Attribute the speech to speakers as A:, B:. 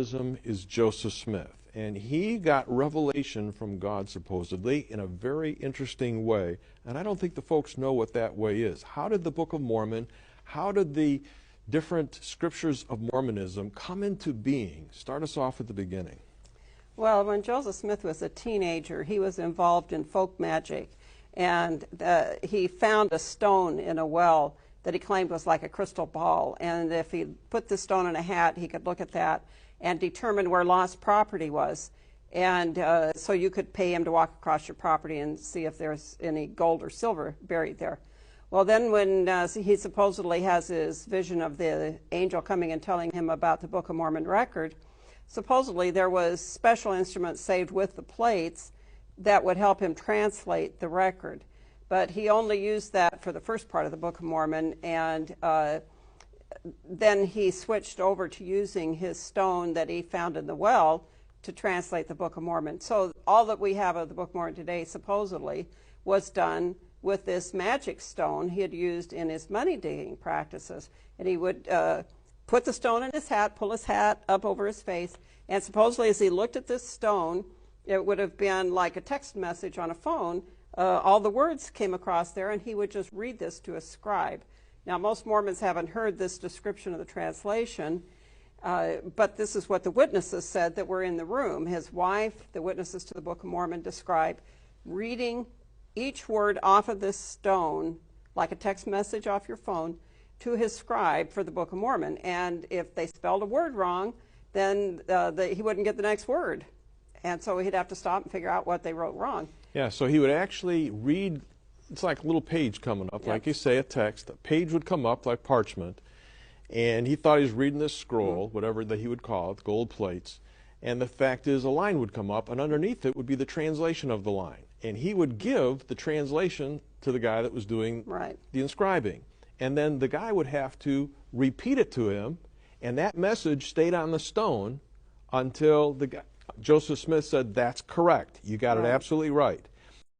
A: Is Joseph Smith, and he got revelation from God supposedly in a very interesting way, and I don't think the folks know what that way is. How did the Book of Mormon, how did the different scriptures of Mormonism come into being? Start us off at the beginning.
B: Well, when Joseph Smith was a teenager, he was involved in folk magic, and he found a stone in a well that he claimed was like a crystal ball, and if he put the stone in a hat, he could look at that and determine where lost property was. And so you could pay him to walk across your property and see if there's any gold or silver buried there. Well, then when he supposedly has his vision of the angel coming and telling him about the Book of Mormon record, supposedly there was special instruments saved with the plates that would help him translate the record. But he only used that for the first part of the Book of Mormon, and then he switched over to using his stone that he found in the well to translate the Book of Mormon. So all that we have of the Book of Mormon today supposedly was done with this magic stone he had used in his money digging practices. And he would put the stone in his hat, pull his hat up over his face, and supposedly as he looked at this stone, it would have been like a text message on a phone. All the words came across there, and he would just read this to a scribe. Now, most Mormons haven't heard this description of the translation, but this is what the witnesses said that were in the room. His wife, the witnesses to the Book of Mormon, describe reading each word off of this stone, like a text message off your phone, to his scribe for the Book of Mormon. And if they spelled a word wrong, then he wouldn't get the next word. And so he'd have to stop and figure out what they wrote wrong.
A: Yeah, so he would actually read. It's like a little page coming up, like you say, a text. A page would come up like parchment, and he thought he was reading this scroll, whatever that he would call it, gold plates, and the fact is a line would come up, and underneath it would be the translation of the line. And he would give the translation to the guy that was doing the inscribing. And then the guy would have to repeat it to him, and that message stayed on the stone until the guy, Joseph Smith said, "That's correct. You got it absolutely right."